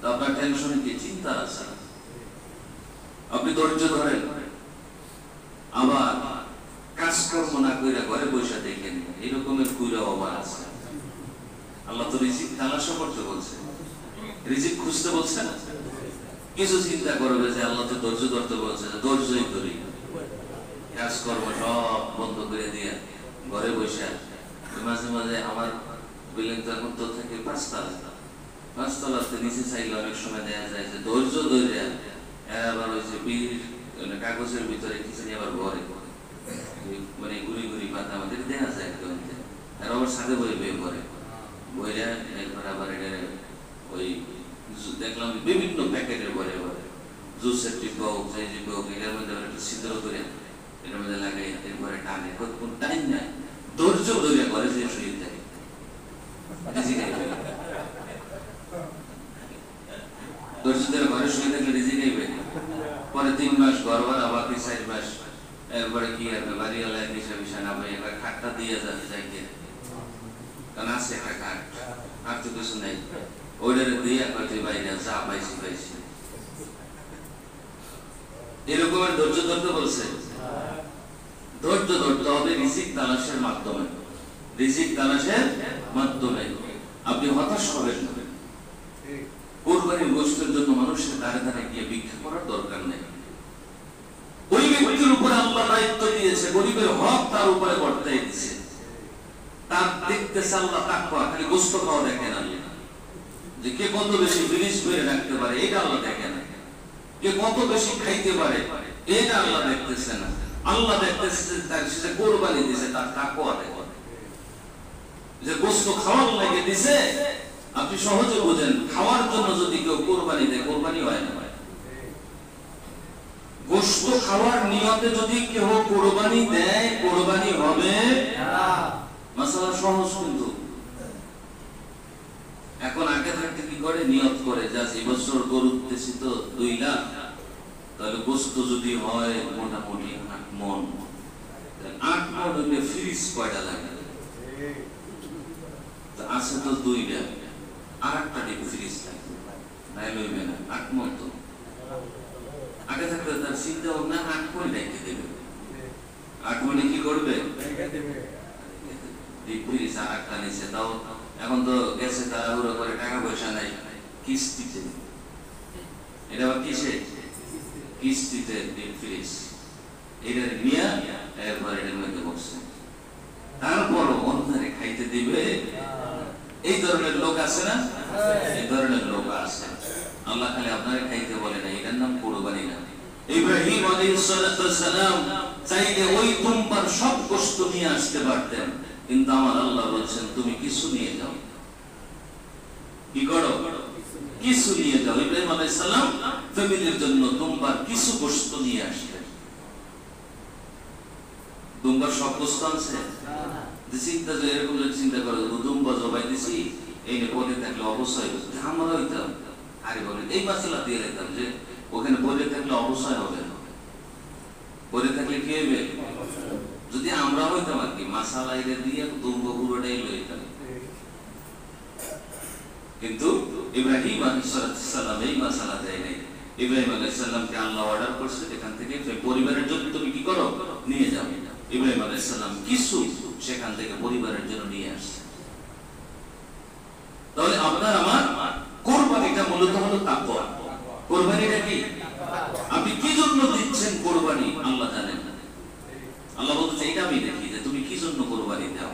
তো আপনার টেনশনে কি চিন্তা আছে? আপনি ধৈর্য ধরেন, আবার কাজকর্ম না কইরা ঘরে বসে দেখেন, এরকমের কুইরা আবার আছে। আল্লাহ তো রিজিক তালাশ করতে বলছে, রিজিক খুঁজতে বলছে না। কিছু চিন্তা করবে যে আল্লাহ তো ধৈর্য ধরতে বলছে, ধৈর্যই ধরি, কাজকর্ম সব বন্ধ করে দিয়ে ঘরে বসে। মাঝে মাঝে আমার বিল্ডিং তো এখন তো থাকে 5 তলা, 5 তলাতে নিচে চাইলে অনেক সময় দেখা যায় যে ধৈর্য ধরে আবার ওই যে কাগজের ভিতরে কিছু নিয়ে আবার ঘরে মানে গুড়ি গুড়ি পাতা আমাদের দেখা যায়, আর আবার সাথে বই বের করে বইরা একবার আবার এটা ওই দেখলাম বিভিন্ন প্যাকেটের ঘরে ঘরে জুসের টিপ হোক, যে টিপ হোক, এটার মধ্যে একটা ছিদ্র করে এটার মধ্যে লাগাই এরপরে টানে, কোন টাইম নাই, ধৈর্য ধরে ঘরে যে শুয়ে থাকে। ধৈর্য ধরে ঘরে শুয়ে থাকলে রিজিক আইবে। পরে 3 মাস ঘর ভাড়া, বাকি 4 মাস একবারে কি হবে বাড়িওয়ালা হিসাব বিছানা বই একবার খাটটা দিয়ে যাচ্ছে যাইতে, কারণ আছে একটা খাট, আর তো কিছু নেই, ওইটারে দিয়ে কয়টি বাইরে যা পাইছি পাইছি। এরকমের ধৈর্য ধরতে বলছে। ধৈর্য ধরতে হবে রিজিক তালাশের মাধ্যমে, রিজিক তালাশের মাধ্যমে। আপনি হতাশ হবেন না। কোরবানির গোশতের জন্য মানুষের ধারে ধারে গিয়ে ভিক্ষা করার দরকার নেই। ওই ব্যক্তির উপরে আল্লাহ দায়িত্ব দিয়েছে, গরিবের হক তার উপরে বর্তাই দিয়েছে। তার দেখতেছে আল্লাহ তাকওয়া, খালি গোশত খাওয়া দেখেন আল্লাহ, যে কে কত বেশি ফিনিশ করে রাখতে পারে এটা আল্লাহ দেখে না, কে কত বেশি খাইতে পারে এটা আল্লাহ দেখতেছে না। আল্লাহ দেখতেছে তার সে কোরবানি দিয়েছে তার তাকওয়া দেখে, যে গোশত খাওয়ার লাগে দিয়েছে। আপনি সহজে বোঝেন, খাওয়ার জন্য যদি কেউ কোরবানি দেয়, কোরবানি হয় না। গোশত খাওয়ার নিয়তে যদি কেউ কোরবানি দেয়, কোরবানি হবে না। মাসালা সহজ কিন্তু। এখন আগে থাকতে কি করে নিয়ত করে, যা এবছর গরু উঠতেছি তো 2 লাখ, তাহলে গোশত যদি হয় মোটামুটি 8 মণ, 8 মণ হইলে ফ্রিজ কয়টা লাগে? আছে তো 2টা, আর একটা ডিপ ফ্রিজ লাগে, নাই লইবে না 8 মণ। তো আগে থাকতে তার চিন্তা ভাবনা 8 মণ রেখে দেবে, 8 মণে কি করবে? ডিপ ফ্রিজ আর একটা নিচে। তাও এখন তো গেছে তাড়াহুড়ো করে, টাকা পয়সা নাই, কিস্তিতে। এটা আবার কিসে? কিস্তিতে ডিপ ফ্রিজ। এটা নিয়ে একবার এটার মধ্যে বসছে, তারপরও অন্যরে খাইতে দিবে। এই ধরনের লোক আছে না? এই ধরনের লোক আছে। আল্লাহ খালি আপনারে খাইতে বলে না, এটার নাম কোরবানি না। ইব্রাহিম আলাইহিস সালাম চাইলে ওই তুম্বার সব গোশত নিয়ে আসতে পারতেন, কিন্তু আমার আল্লাহ বলছেন তুমি কিছু নিয়ে যাও। কি করো? কিছু নিয়ে যাও। ইব্রাহিম আলাইহিস সালাম ফ্যামিলির জন্য তুম্বার কিছু গোশত নিয়ে আসলেন। তুম্বার সব গোশত আনছে যে চিন্তা, যে এরকম চিন্তা করে দুম্বা জবাই দিছি, এই নিয়ে পড়ে থাকলে অবশ্যই আমরা হইতাম। আরে বলেন এই মাসালা দিয়ে দিতাম যে ওখানে পড়ে থাকলে অবশ্যই হবে না, পড়ে থাকলে কি হবে? যদি আমরা হইতাম আর কি মাসালা এটা দিয়ে দুম্বা পুরোটাই লইতাম। কিন্তু ইব্রাহিম আলাইহিস সালাম এই মাসালা দেয় নাই। ইব্রাহিম আলাইহিস সালামকে আল্লাহ অর্ডার করছে এখান থেকে পরিবারের জন্য তুমি কি করো? নিয়ে যাও। ইব্রাহিম আলাইহিস সালাম কিছু সেখান থেকে পরিবারের জন্য নিয়ে আসছে। তাহলে আপনার আমার কোরবানিটা মূলত হলো তাকওয়া। কোরবানিটা কি? আপনি কি জন্য দিচ্ছেন কোরবানি আল্লাহ জানেন। আল্লাহ বলছে এটা আমি দেখি যে তুমি কি জন্য কোরবানি দাও।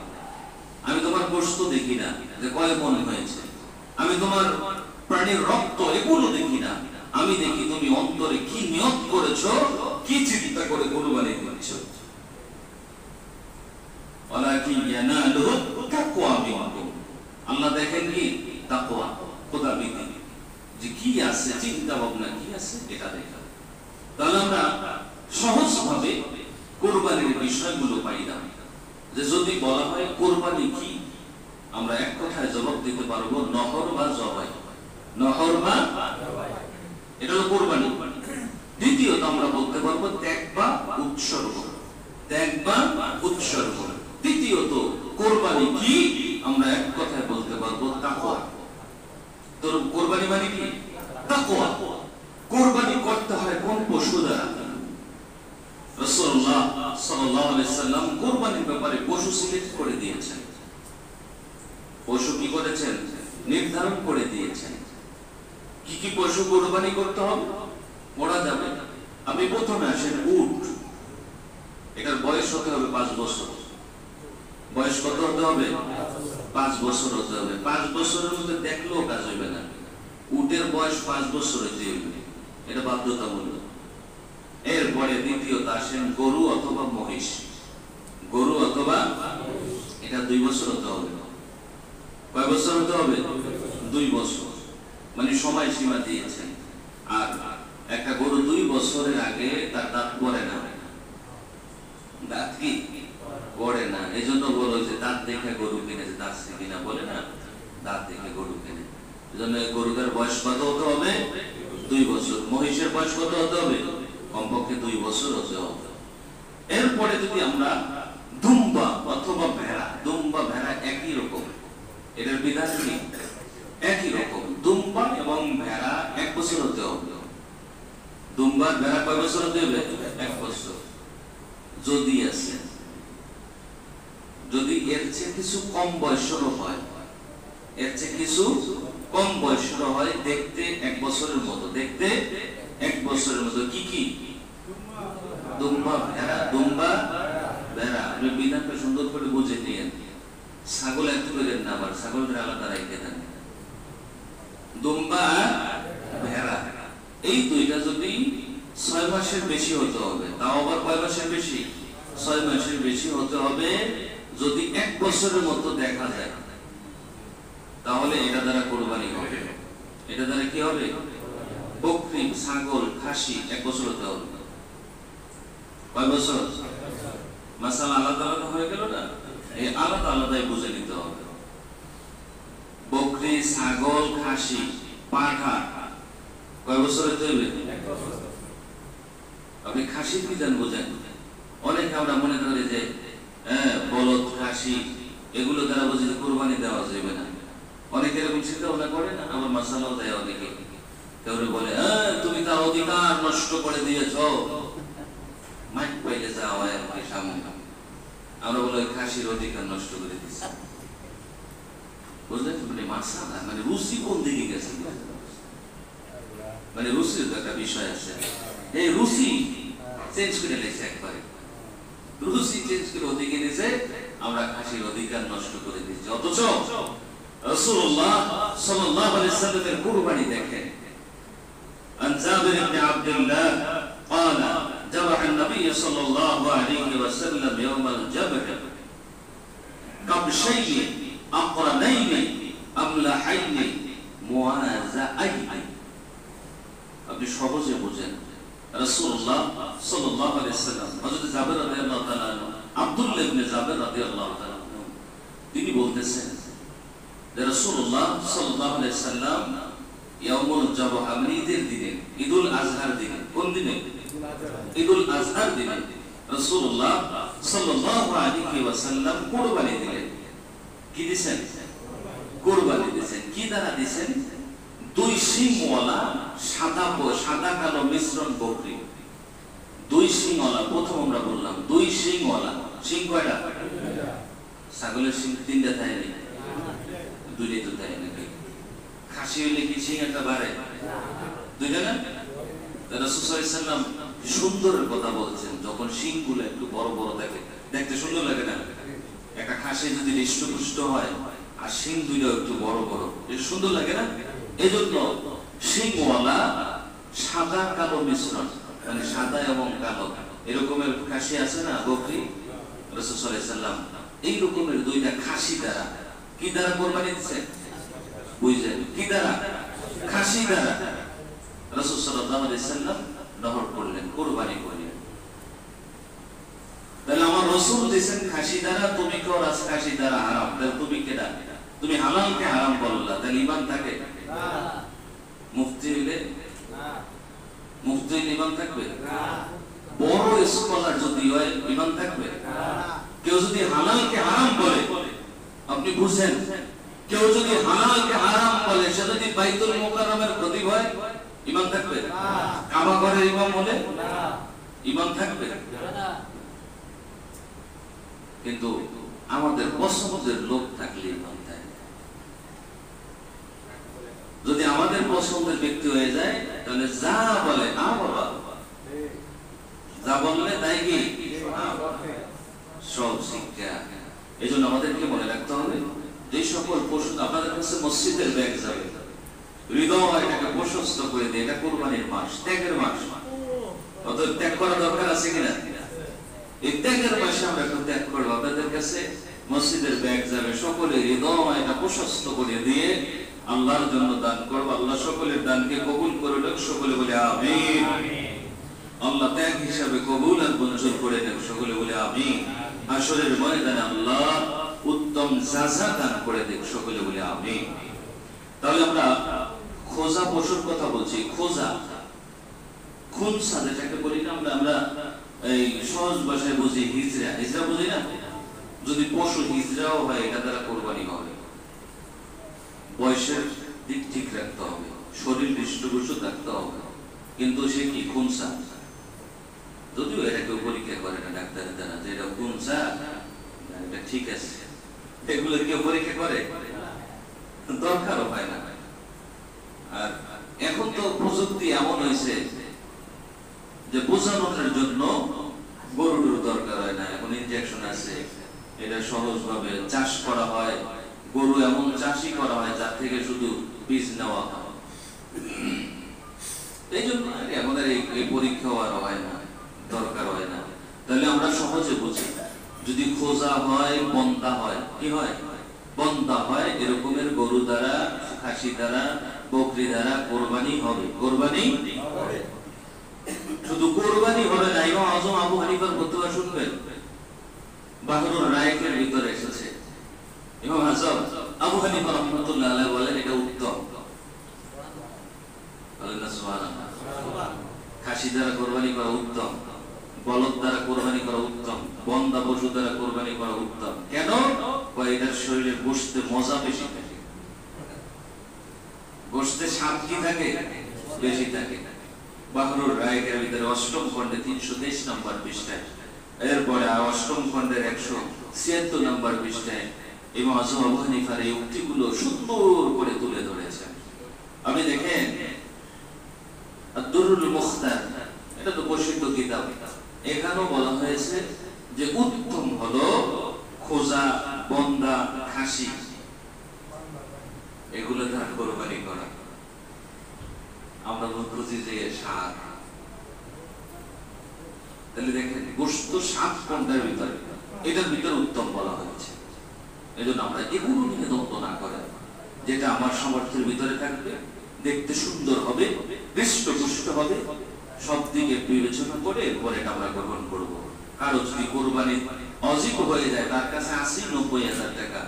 আমি তোমার গোশত দেখি না যে কয় মন হয়েছে, আমি তোমার প্রাণীর রক্ত এগুলো দেখি না, আমি দেখি তুমি অন্তরে কি নিয়ত করেছো, কি চিন্তা করে কোরবানি দিচ্ছো। ওয়ালাকিন ইয়ানালুহু তাকওয়া মিনকুম, আল্লাহ দেখেন কি তাকওয়া, খোদাবিধি, যে কি আছে, চিন্তা ভাবনা কি আছে এটা দেখা। তাহলে আমরা সহজভাবে কোরবানির বিষয়গুলো পাইলাম যে যদি বলা হয় কোরবানি কি, আমরা এক কথায় জবাব দিতে পারবো নহর বা জবাই। নহর বা এটা হলো কোরবানি। দ্বিতীয়ত আমরা বলতে পারবো ত্যাগ বা উৎসর্গ। ত্যাগ বা উৎসর্গ। তৃতীয়ত কোরবানি কি, আমরা এক কথায় বলতে পারবো তাকওয়া। তো কোরবানি মানে কি? তাকওয়া। কোরবানি করতে হয় কোন পশু দ্বারা? রাসূলুল্লাহ সাল্লাল্লাহু আলাইহি সাল্লাম কোরবানির ব্যাপারে পশু সিলেক্ট করে দিয়েছেন। পশু কি করেছেন? নির্ধারণ করে দিয়েছেন কি কি পশু কোরবানি করতে হবে, পড়া যাবে। আপনি প্রথমে আসেন উট, এটার বয়স হতে হবে 5 বছর। বয়স কত হতে হবে? 5 বছর হতে হবে। 5 বছরের মধ্যে দেখলেও কাজ হইবে না, উটের বয়স 5 বছর হইতে হবে, এটা বাধ্যতামূলক। এরপরে দ্বিতীয়ত আসেন গরু অথবা মহিষ। গরু অথবা, এটা 2 বছর হতে হবে। কয় বছর হতে হবে? 2 বছর, মানে সময় সীমা দিয়েছেন। আর একটা গরু 2 বছরের আগে তার দাঁত পড়ে না। দাঁত কি পড়ে না, এই জন্য বলো যে দাঁত দেখে গরু কিনে, দাঁত কিনা বলে না, দাঁত দেখে গরু কিনে। এই জন্য গরুটার বয়স কত হতে হবে? 2 বছর। মহিষের বয়স কত হতে হবে? কমপক্ষে 2 বছর হতে হবে। এরপরে যদি আমরা দুম্বা অথবা ভেড়া, দুম্বা ভেড়া একই রকম, এটার বিধান কি একই রকম। দুম্বা এবং ভেড়া 1 বছর হতে হবে। দুম্বা ভেড়া কয় বছর হতে হবে? 1 বছর। যদি আছে, যদি এর চেয়ে কিছু কম বয়সের হয়, এর চেয়ে কিছু কম বয়সের হয়, দেখতে 1 বছরের মতো, দেখতে 1 বছরের মতো, কি কি? দুম্বা ভেড়া। দুম্বা ভেড়া আপনি বিধানটা সুন্দর করে বুঝে নিয়েন। ছাগল একটু করেন না, আবার ছাগলটা আলাদা রাখতে দেন। দুম্বা ভেড়া এই দুইটা যদি 6 মাসের বেশি হতে হবে, তাও আবার কয় মাসের বেশি? 6 মাসের বেশি হতে হবে। যদি 1 বছরের মতো দেখা যায়, তাহলে এটা দ্বারা কোরবানি হবে। এটা দ্বারা কি হবে? বকরি, ছাগল, খাসি 1 বছর হতে হবে। কয় বছর? মাসালা আলাদা আলাদা হয়ে গেল না, এই আলাদা আলাদাই বুঝে নিতে হবে। বকরি, ছাগল, খাসি, পাঠা কয় বছর হতে হবে? 1 বছর। আপনি খাসির বিধান বোঝেন। অনেকে আমরা মনে করি যে বলদ, খাসি এগুলো দ্বারা বুঝি যে কোরবানি দেওয়া যাবে না। অনেকে এরকম চিন্তা ভাবনা করে না, আমার মাসালাও দেয় অনেকে। কেউ বলে তুমি তার অধিকার নষ্ট করে দিয়েছ, মাইক পাইলে যা হয় আমাকে সামনে। আমরা বলে খাসির অধিকার নষ্ট করে দিচ্ছি, বুঝলেন? মানে মাসালা, মানে রুচি কোন দিকে গেছে, মানে রুচির একটা বিষয় আছে। এই রুচি চেঞ্জ করে লেগেছে একবারে, রুচি চেঞ্জ করে ওদিকে নিয়েছে, আমরা খাসির অধিকার নষ্ট করে দিচ্ছি। অথচ রাসূলুল্লাহ সাল্লাল্লাহু আলাইহি ওয়াসাল্লামের কুরবানি দেখেন। আন জাবির ইবনে আব্দুল্লাহ قال ذبح النبي صلى الله عليه وسلم يوم الجبر كبشين أقرنين أملحين موازئين। আপনি সহজে বুঝেন, রাসূলুল্লাহ সাল্লাল্লাহু আলাইহি ওয়াসাল্লাম হযরত জাবের রাদিয়াল্লাহু তাআলা আব্দুল্লাহ ইবনে জাবের রাদিয়াল্লাহু তাআলা তিনি বলতেছেন যে রাসূলুল্লাহ সাল্লাল্লাহু আলাইহি ওয়াসাল্লাম ইয়াউমুল জবহ, ঈদের দিনে, ঈদুল আজহার দিনে, কোন দিনে? ঈদুল আজহার দিনে রাসূলুল্লাহ সাল্লাল্লাহু আলাইহি ওয়াসাল্লাম কুরবানি দিলেন। কি দিবেন? কুরবানি দিবেন। কি দ্বারা দিবেন? 2 শিংওয়ালা সাদা কালো মিশ্রণ বকরি। 2 শিংওয়ালা, প্রথম আমরা বললাম 2 শিংওয়ালা। শিং কয়টা? ছাগলের শিং 3টা থাকে না, 2টাই তো থাকে নাকি? খাসি হইলে কি শিং একটা বাড়ে? দুইটা না? রাসূল সাল্লাল্লাহু আলাইহি ওয়াসাল্লাম সুন্দরের কথা বলছেন, যখন শিংগুলো একটু বড় বড় থাকে দেখতে সুন্দর লাগে না? একটা খাসি যদি হৃষ্টপুষ্ট হয় আর শিং দুইটা একটু বড় বড়, এটা সুন্দর লাগে না? এজন্য শিংওয়ালা সাদা কালো মিশ্রণ, মানে সাদা এবং কালো এরকমের খাসি আছে না, বকরি। রাসূল সাল্লাল্লাহু আলাইহি ওয়াসাল্লাম এই রকমের দুইটা খাসি দ্বারা, কি দ্বারা কুরবানি দিচ্ছেন? বুঝলেন? কি দ্বারা? খাসি দ্বারা রাসূল সাল্লাল্লাহু আলাইহি ওয়াসাল্লাম নহর করলেন, কুরবানি করলেন। তাহলে আমার রাসূল দিয়েছেন খাসি দ্বারা, তুমি কেউ খাসি দ্বারা হারাম, তাহলে তুমি কেডা? তুমি হালালকে হারাম বললা, তাহলে ঈমান থাকে? না। মুফতি হইলে না, মুফতি হইলে ঈমান থাকবে? না। বড় স্কলার যদি হয় ঈমান থাকবে? না। কেউ যদি হালালকে হারাম বলে, আপনি বুঝেন, কেউ যদি হালালকে হারাম বলে, সে যদি বাইতুল মুকাররমের খতিব হয়, ঈমান থাকবে? না। কাবা ঘরের ইমাম হলে না, ঈমান থাকবে? না। কিন্তু আমাদের পছন্দের লোক থাকলে ঈমান থাকে। যদি আমাদের পছন্দের ব্যক্তি হয়ে যায়, তাহলে যা বলে না বাবা, যা বললে তাই কি সব শিক্ষা। এই জন্য আমাদেরকে মনে রাখতে হবে, যে সকল পশু আপনাদের কাছে মসজিদের ব্যাগ যাবে, হৃদয় এটাকে প্রশস্ত করে দিয়ে, এটা কুরবানির মাস, ত্যাগের মাস, অতএব ত্যাগ করা দরকার আছে কিনা? এই ত্যাগের মাসে আমরা একটু ত্যাগ করবো। আপনাদের কাছে মসজিদের ব্যাগ যাবে, সকলের হৃদয় এটা প্রশস্ত করে দিয়ে আল্লাহর জন্য দান করবো। আল্লাহ সকলের দানকে কবুল করে নেন, সকলে বলে আমিন। আল্লাহ ত্যাগ হিসাবে কবুল আর মঞ্জুর করে নেন, সকলে বলে আমিন। হাশরের ময়দানে আল্লাহ উত্তম সাজা দান করে দেন, সকলে বলে আমিন। তাহলে আমরা খোজা পশুর কথা বলছি। খোজা, খুনসা যেটাকে বলি না আমরা এই সহজ ভাষায় বুঝি হিজরা, হিজরা বুঝি না? যদি পশু হিজরাও হয়, এটা দ্বারা কোরবানি হবে। বয়সের দিক ঠিক রাখতে হবে, শরীর হৃষ্টপুষ্ট রাখতে হবে, কিন্তু সে কি খুনসা। যদিও এটা কেউ পরীক্ষা করে না ডাক্তারের দ্বারা, যে এটা খুনসা, এটা ঠিক আছে, এগুলো কেউ পরীক্ষা করে? দরকারও হয় না। আর এখন তো প্রযুক্তি এমন হয়েছে যে বোঝানোর জন্য গরুর দরকার হয় না, এখন ইনজেকশন আছে, এটা সহজভাবে চাষ করা হয়। গরু এমন চাষই করা হয় যার থেকে শুধু বীজ নেওয়া হয়। এই জন্য আমাদের এই পরীক্ষাও আর হয় না, দরকার হয় না। তাহলে আমরা সহজে বুঝি, যদি খোজা হয়, বন্দা হয়, কি হয়? বন্দা হয়, এরকমের গরু দ্বারা, খাসি দ্বারা, বকরি দ্বারা কোরবানি হবে। কোরবানি হবে, শুধু কোরবানি হবে না। ইমাম আজম আবু হানিফার ফতোয়া শুনবেন, বাহরুল রায়েকের ভিতরে এসেছে। ইমাম আজম আবু হানিফা রাহমাতুল্লাহ আলাইহি বলেন এটা উত্তম। বলেন না সুবহানাল্লাহ। খাসি দ্বারা কোরবানি করা উত্তম, বলদ দ্বারা কোরবানি করা উত্তম, বন্দা পশু দ্বারা কোরবানি করা উত্তম। কেন? এটার শরীরে গোশতে মজা বেশি থাকে, গোশতে স্বাদ কি থাকে? বেশি থাকে। বাহরুল রায়েকের ভিতরে অষ্টম খণ্ডে 323 নম্বর পৃষ্ঠায়, এরপরে অষ্টম খণ্ডের 176 নম্বর পৃষ্ঠায় ইমাম আজম আবু হানিফার এই উক্তিগুলো সুন্দর করে তুলে ধরেছেন। আপনি দেখেন আদ-দুরুল মুখতার, এটা তো প্রসিদ্ধ কিতাব, এখানেও বলা হয়েছে যে উত্তম হলো খোজা, বন্দা, খাসি, এগুলো দ্বারা কোরবানি করা। আমরা বুঝি যে সাত, তাহলে দেখেন গোশত 7 কোণটার ভিতরে, এটার ভিতরে উত্তম বলা হয়েছে। এই জন্য আমরা এগুলো নিয়ে দ্বন্দ্ব না করে, যেটা আমার সামর্থ্যের ভিতরে থাকবে, দেখতে সুন্দর হবে, হৃষ্টপুষ্ট হবে, সব দিকে বিবেচনা করে এরপরে এটা আমরা গ্রহণ করব। কারো যদি কোরবানি অজিব হয়ে যায়, তার কাছে 80-90 টাকা,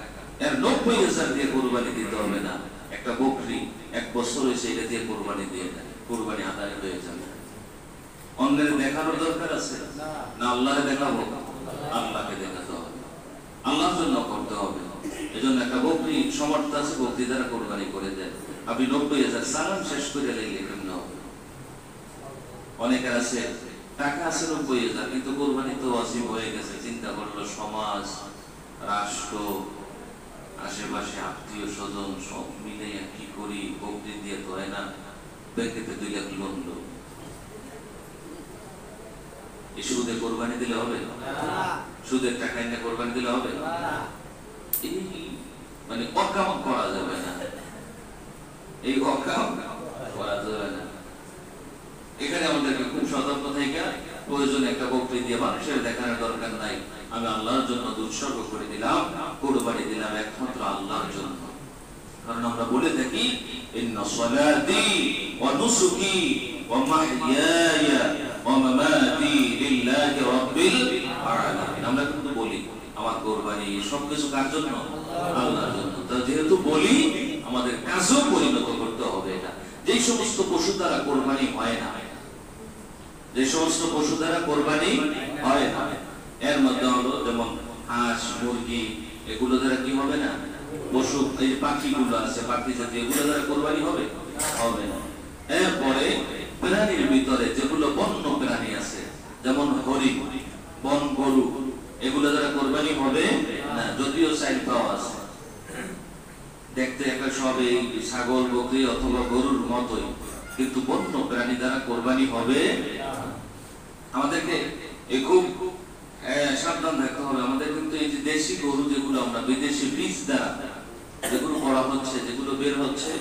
এর 90,000 দিয়ে কোরবানি দিতে হবে না। একটা বকরি 1 বছর হয়েছে, এটা দিয়ে কোরবানি দিয়ে দেয়, কোরবানি আদায় হয়ে যাবে। অন্যের দেখানোর দরকার আছে না? আল্লাহকে দেখাবো, আল্লাহকে দেখাতে হবে, আল্লাহর জন্য করতে হবে। এজন্য একটা বকরি সমর্থ আছে, বকরি দ্বারা কোরবানি করে দেয়। আপনি 90,000 সালাম শেষ করে দিলে কেমন হবে? অনেকের আছে টাকা আছে 90,000, কিন্তু কোরবানি তো ওয়াজিব হয়ে গেছে। চিন্তা করলো সমাজ, রাষ্ট্র, আশেপাশে আত্মীয় স্বজন সব মিলে কি করি, বকরি দিয়ে তো হয় না, ব্যাংকেতে 2 লাখ লোন লো, এই সুদে কোরবানি দিলে হবে? সুদের টাকা এনে কোরবানি দিলে হবে? এই মানে অকাম করা যাবে না, এই অকাম করা যাবে না। এখানে আমাদেরকে খুব সতর্ক থেকে প্রয়োজনে একটা বকরি দিয়ে মানুষের দেখানোর দরকার নাই, আমি আল্লাহর জন্য উৎসর্গ করে দিলাম, কোরবানি দিলাম একমাত্র আল্লাহর জন্য। কারণ আমরা বলে থাকি ইন্না সালাতি ওয়া নুসুকি ওয়া মাহইয়ায়া ওয়া মামাতি লিল্লাহি রাব্বিল আলামিন। আমরা কিন্তু বলি আমার কোরবানি সবকিছু কার জন্য? আল্লাহর জন্য। তো যেহেতু বলি আমাদের কাজও পরিণত করতে হবে এটা। যে সমস্ত পশু দ্বারা কোরবানি হয় না, যে সমস্ত পশু দ্বারা কোরবানি হয় না, এর মধ্যে হলো যেমন হাঁস, মুরগি, এগুলো দ্বারা কি হবে না? পশু, এই পাখিগুলো আছে, পাখি জাতীয়, এগুলো দ্বারা কোরবানি হবে? হবে না। এরপরে প্রাণীর ভিতরে যেগুলো বন্য প্রাণী আছে, যেমন হরিণ, বন গরু, এগুলো দ্বারা কোরবানি হবে না, যদিও চাইল পাওয়া আছে, দেখতে একটা সব এই ছাগল, বকরি অথবা গরুর মতোই, কিন্তু বন্য প্রাণী দ্বারা কোরবানি হবে। আমাদেরকে খুব সাবধান থাকতে হবে। আমাদের কিন্তু এই যে দেশি গরু যেগুলো আমরা বিদেশি বীজ দ্বারা যেগুলো করা হচ্ছে, যেগুলো বের হচ্ছে,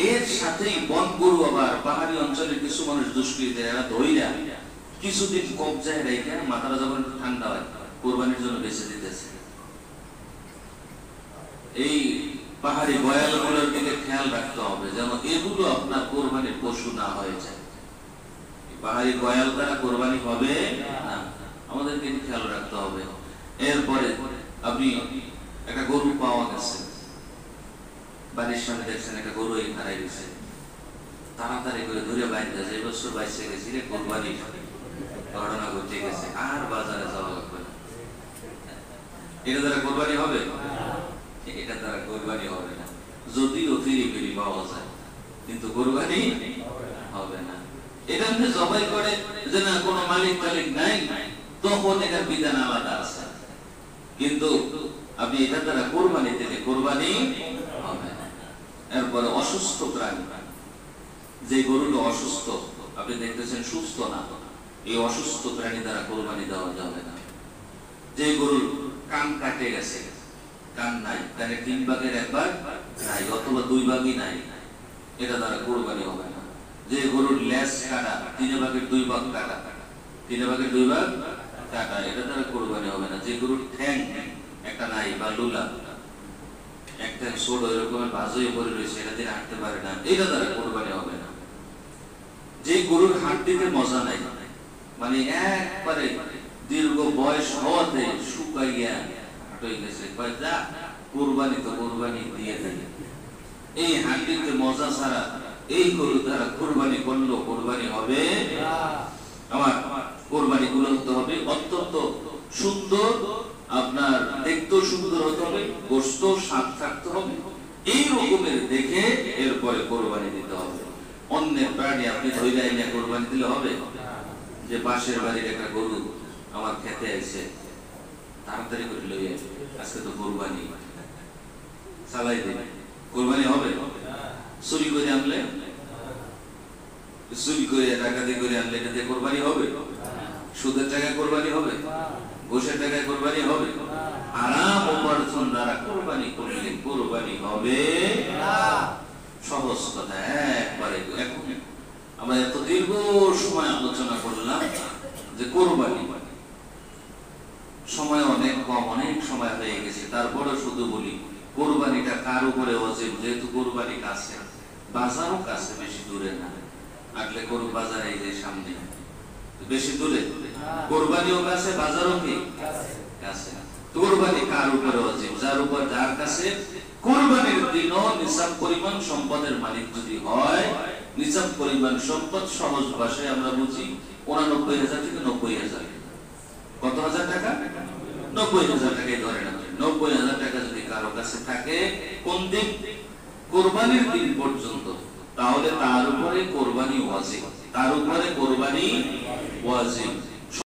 এর সাথেই বন গরু আবার পাহাড়ি অঞ্চলের কিছু মানুষ দুষ্কৃতী এরা ধইরা কিছুদিন কবজায় রেখে মাথাটা যখন একটু ঠান্ডা হয় কোরবানির জন্য বেঁচে দিতেছে। এই পাহাড়ি গয়ালগুলোর দিকে খেয়াল রাখতে হবে যেন এগুলো আপনার কোরবানির পশু না হয়ে যায়। পাহাড়ি গয়াল দ্বারা কোরবানি হবে না, আমাদেরকে খেয়াল রাখতে হবে। এরপরে আপনি একটা গরু পাওয়া গেছে, বাড়ির সামনে দেখছেন একটা গরু এই হারাই গেছে, তাড়াতাড়ি করে ধরে বাইরে যায়, বছর বাইশে গেছি রে, কোরবানি ঘটনা ঘটে গেছে, আর বাজারে যাওয়া লাগবে না। এটা দ্বারা কোরবানি হবে? এটা দ্বারা কোরবানি হবে না, যদিও ফিরি ফিরি পাওয়া যায়, কিন্তু কোরবানি হবে না। এটা আপনি জবাই করে যে না কোনো মালিক টালিক নাই, তখন এটার বিধান আলাদা আছে, কিন্তু আপনি এটা দ্বারা কোরবানি দিলে কোরবানি হবে না। এরপরে অসুস্থ প্রাণী, যে গরুটা অসুস্থ, আপনি দেখতেছেন সুস্থ না, এই অসুস্থ প্রাণী দ্বারা কোরবানি দেওয়া যাবে না। যে গরুর কান কাটে গেছে, কান নাই, কানে 3 ভাগের 1 ভাগ নাই অথবা 2 ভাগই নাই, এটা দ্বারা কোরবানি হবে না। যে গরুর লেজ কাটা, 3 ভাগের 2 ভাগ কাটা, 3 ভাগের 2 ভাগ কাটা, এটা দ্বারা কোরবানি হবে না। যে গরুর ঠ্যাং একটা নাই বা লুলা, একটা ছোট এরকমের ভাজয়ে পড়ে রয়েছে, এটা দিয়ে হাঁটতে পারে না, এটা দ্বারা কোরবানি হবে না। যে গরুর হাড্ডিতে মজা নাই, মানে একবারে দীর্ঘ বয়স হওয়াতে শুকাইয়া হয়ে গেছে, যা কোরবানি তো কোরবানি দিয়ে দেয়, এই হাড্ডিতে মজা ছাড়া এই গরু দ্বারা কোরবানি করলো কোরবানি হবে আমার। কোরবানি গুলো হতে হবে অত্যন্ত সুন্দর, আপনার দেখতেও সুন্দর হতে হবে, গোশত স্বাদ থাকতে হবে, এই রকমের দেখে এরপরে কোরবানি দিতে হবে। অন্যের প্রাণী আপনি ধরে আইনা কোরবানি দিলে হবে? যে পাশের বাড়ির একটা গরু আমার খেতে আইছে, তাড়াতাড়ি করে লই আসে, আজকে তো কোরবানি, চালাই দেবে, কোরবানি হবে? চুরি করে আনলে, চুরি করে ডাকাতি করে আনলে এটাতে কোরবানি হবে? সুদের টাকায় কোরবানি হবে? ঘুষের টাকায় কোরবানি হবে? আরাম উপার্জন দ্বারা কোরবানি করলে কোরবানি হবে না। সহজ কথা একবারে। এখন আমরা এত দীর্ঘ সময় আলোচনা করলাম যে কোরবানি, সময় অনেক কম, অনেক সময় হয়ে গেছে, তারপরে শুধু বলি কোরবানিটা কার উপরে ওয়াজিব। যেহেতু কোরবানি কাছে, বাজারও কাছে, বেশি দূরে না, আগলে গরু বাজার এই যে সামনে, বেশি দূরে, কোরবানিও কাছে, বাজারও কি কাছে। কোরবানি কার উপরে ওয়াজিব? যার উপর, যার কাছে কোরবানির দিনও নিসাব পরিমাণ সম্পদের মালিক যদি হয়। নিসাব পরিমাণ সম্পদ সহজ ভাষায় আমরা বুঝি 89,000 থেকে 90,000। কত হাজার টাকা? 90,000 টাকাই ধরে না। 90,000 টাকা যদি কারো কাছে থাকে কোন দিন? কোরবানির দিন পর্যন্ত, তাহলে তার উপরে কোরবানি ওয়াজিব, তার উপরে কোরবানি ওয়াজিব।